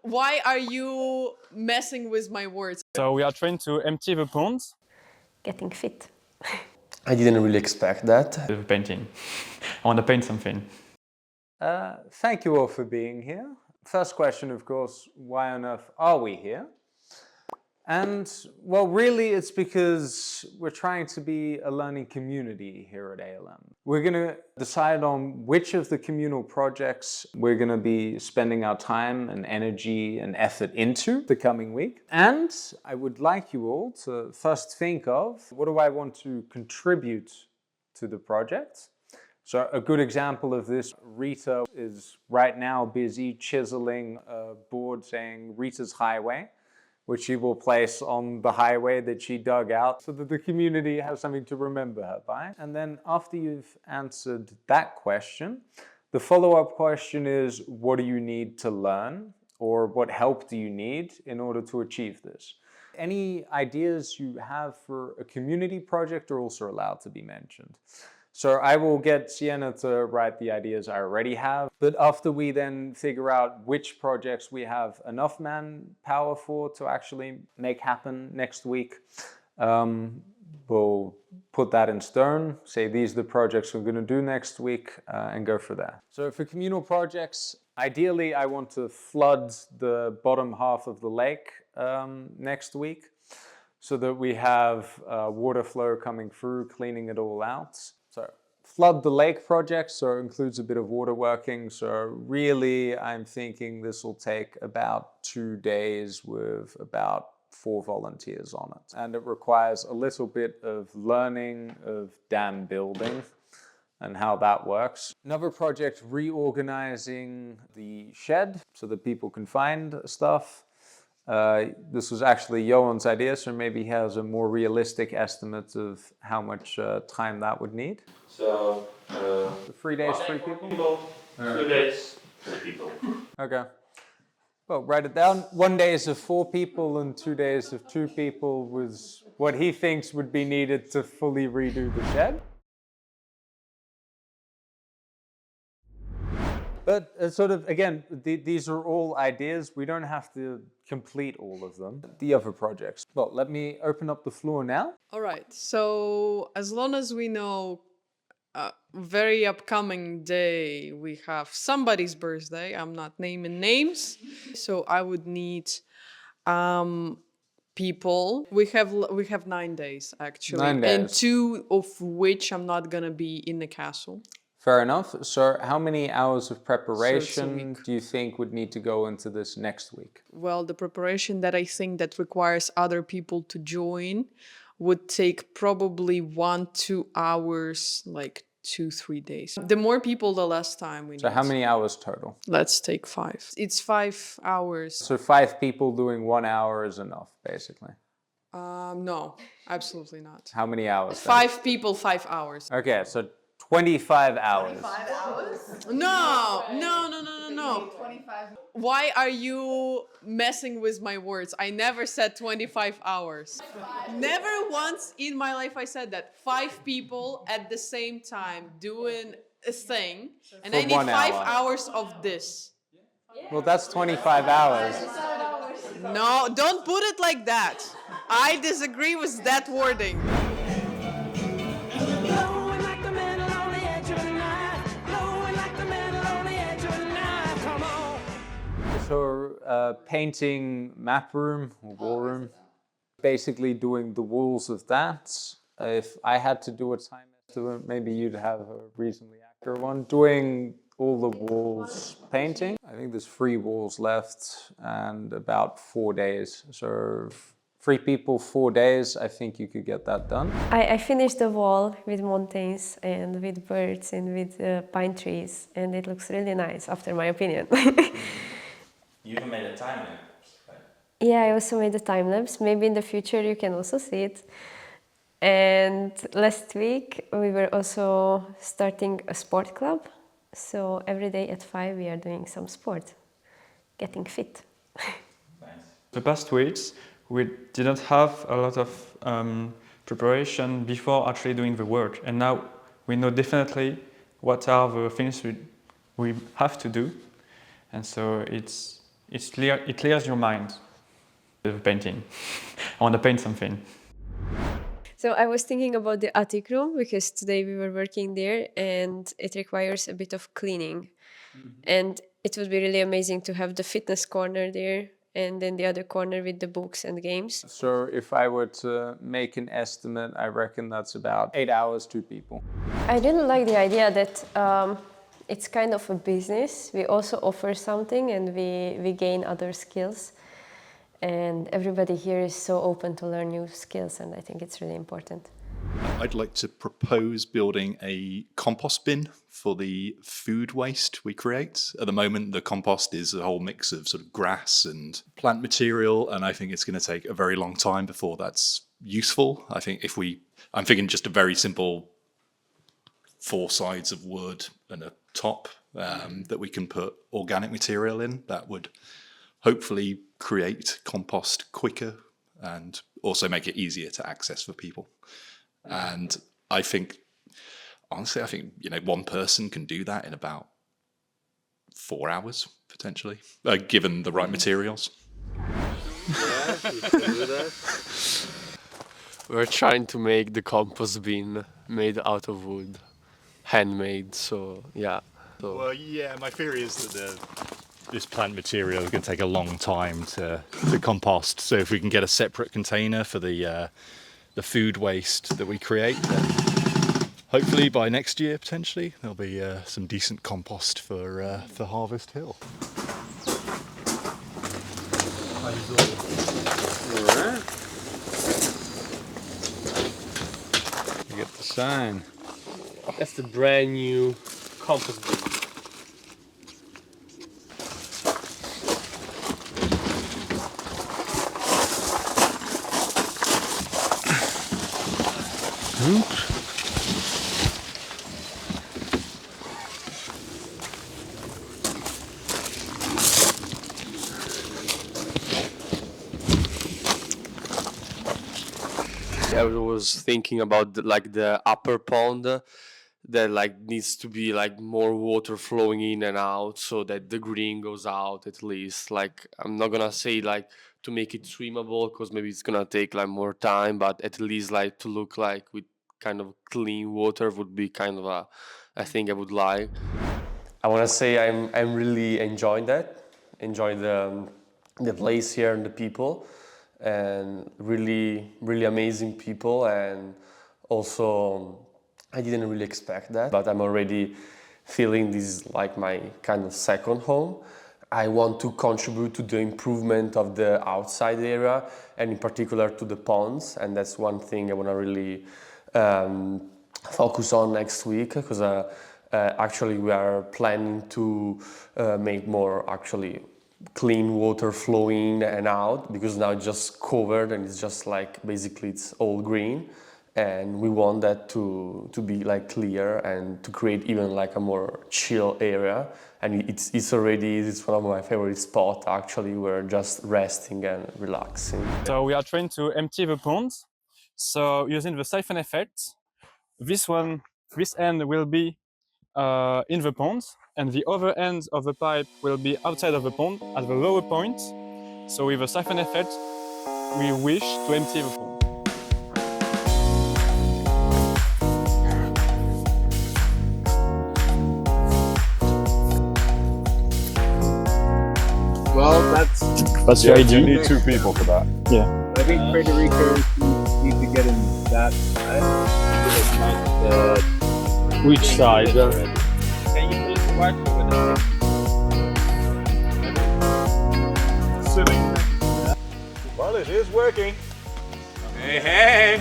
Why are you messing with my words? So we are trying to empty the pond Getting fit. I didn't really expect that. with painting. I want to paint something. Thank you all for being here. First question, of course, why on earth are we here? And, well, really it's because we're trying to be a learning community here at ALM. We're going to decide on which of the communal projects we're going to be spending our time and energy and effort into the coming week. And I would like you all to first think of, what do I want to contribute to the project? So a good example of this, Rita is right now busy chiseling a board saying Rita's Highway, which she will place on the highway that she dug out so that the community has something to remember her by. And then after you've answered that question, the follow-up question is, what do you need to learn? Or what help do you need in order to achieve this? Any ideas you have for a community project are also allowed to be mentioned. So I will get Sienna to write the ideas I already have, but after we then figure out which projects we have enough manpower for to actually make happen next week, we'll put that in stone, say these are the projects we're going to do next week, and go for that. So for communal projects, ideally I want to flood the bottom half of the lake next week, so that we have water flow coming through, cleaning it all out. So flood the lake project, so it includes a bit of water working. So really, I'm thinking this will take about 2 days with about 4 volunteers on it. And it requires a little bit of learning of dam building and how that works. Another project, reorganizing the shed so that people can find stuff. This was actually Johan's idea, so maybe he has a more realistic estimate of how much time that would need. So, 3 days, 3 people? 2 days, 3 people. Okay. Well, write it down. 1 day is of 4 people and 2 days of 2 people was what he thinks would be needed to fully redo the shed. But sort of, again, these are all ideas. We don't have to complete all of them. The other projects. Well, let me open up the floor now. All right. So as long as we know very upcoming day, we have somebody's birthday. I'm not naming names. So I would need people. We have 9 days actually. 9 days. And 2 of which I'm not gonna be in the castle. Fair enough. So how many hours of preparation week. do you think would need to go into this next week? Well, the preparation that I think that requires other people to join would take probably 1-2 hours, like 2-3 days. The more people, the less time we need. So how many hours total? Let's take 5. It's 5 hours. So 5 people doing 1 hour is enough, basically. No, absolutely not. How many hours? then? 5 people, 5 hours. Okay, so 25 hours. No. Why are you messing with my words? I never said 25 hours. Never once in my life I said that. 5 people at the same time doing a thing, and I For need 1 5 hour. hours of this. Well, that's 25 hours. No, don't put it like that. I disagree with that wording. So painting map room or war room, basically doing the walls of that. If I had to do a time estimate, maybe you'd have a reasonably accurate one. Doing all the walls painting. I think there's 3 walls left and about 4 days. So 3 people, 4 days, I think you could get that done. I finished the wall with mountains and with birds and with pine trees, and it looks really nice, after my opinion. You even made a time lapse, right? Yeah, I also made a time lapse. Maybe in the future you can also see it. And last week we were also starting a sport club. So every day at 5 we are doing some sport, getting fit. Nice. The past weeks, we didn't have a lot of preparation before actually doing the work. And now we know definitely what are the things we have to do. And so it's it clears your mind. With painting, I want to paint something. So I was thinking about the attic room because today we were working there and it requires a bit of cleaning. And it would be really amazing to have the fitness corner there and then the other corner with the books and games. So if I were to make an estimate, I reckon that's about 8 hours, 2 people. I really like the idea that it's kind of a business. We also offer something and we gain other skills. And everybody here is so open to learn new skills, and I think it's really important. I'd like to propose building a compost bin for the food waste we create. At the moment, the compost is a whole mix of sort of grass and plant material, and I think it's going to take a very long time before that's useful. I think I'm thinking just a very simple 4 sides of wood and a top that we can put organic material in that would hopefully create compost quicker and also make it easier to access for people. And I think, honestly, one person can do that in about 4 hours, potentially, given the right materials. Yeah, you can do that. We're trying to make the compost bin made out of wood, handmade, so yeah. Well, yeah, my theory is that this plant material is going to take a long time to compost. So if we can get a separate container for the food waste that we create, then hopefully by next year, potentially, there'll be some decent compost for Harvest Hill. Alright. You get the sign. That's the brand new compost bin. I was thinking about the upper pond that needs to be more water flowing in and out so that the green goes out at least. I'm not gonna say to make it swimmable because maybe it's gonna take more time, but at least to look with kind of clean water would be kind of a thing I would like. I want to say I'm really enjoying that. Enjoy the place here and the people, and really amazing people. And also, I didn't really expect that, but I'm already feeling this is like my kind of second home. I want to contribute to the improvement of the outside area, and in particular to the ponds, and that's one thing I want to really focus on next week, because actually we are planning to make more actually clean water flowing in and out, because now it's just covered and it's just basically it's all green, and we want that to be clear and to create even a more chill area. And it's one of my favorite spots actually. We're just resting and relaxing. So we are trying to empty the ponds. So using the siphon effect, this end will be in the pond, and the other end of the pipe will be outside of the pond at the lower point. So with the siphon effect, we wish to empty the pond. Well, that's the idea. You need 2 people for that. Yeah. I think Federico needs to get in that side. Which side? Can you put the work with Sitting. Well, it is working. Hey!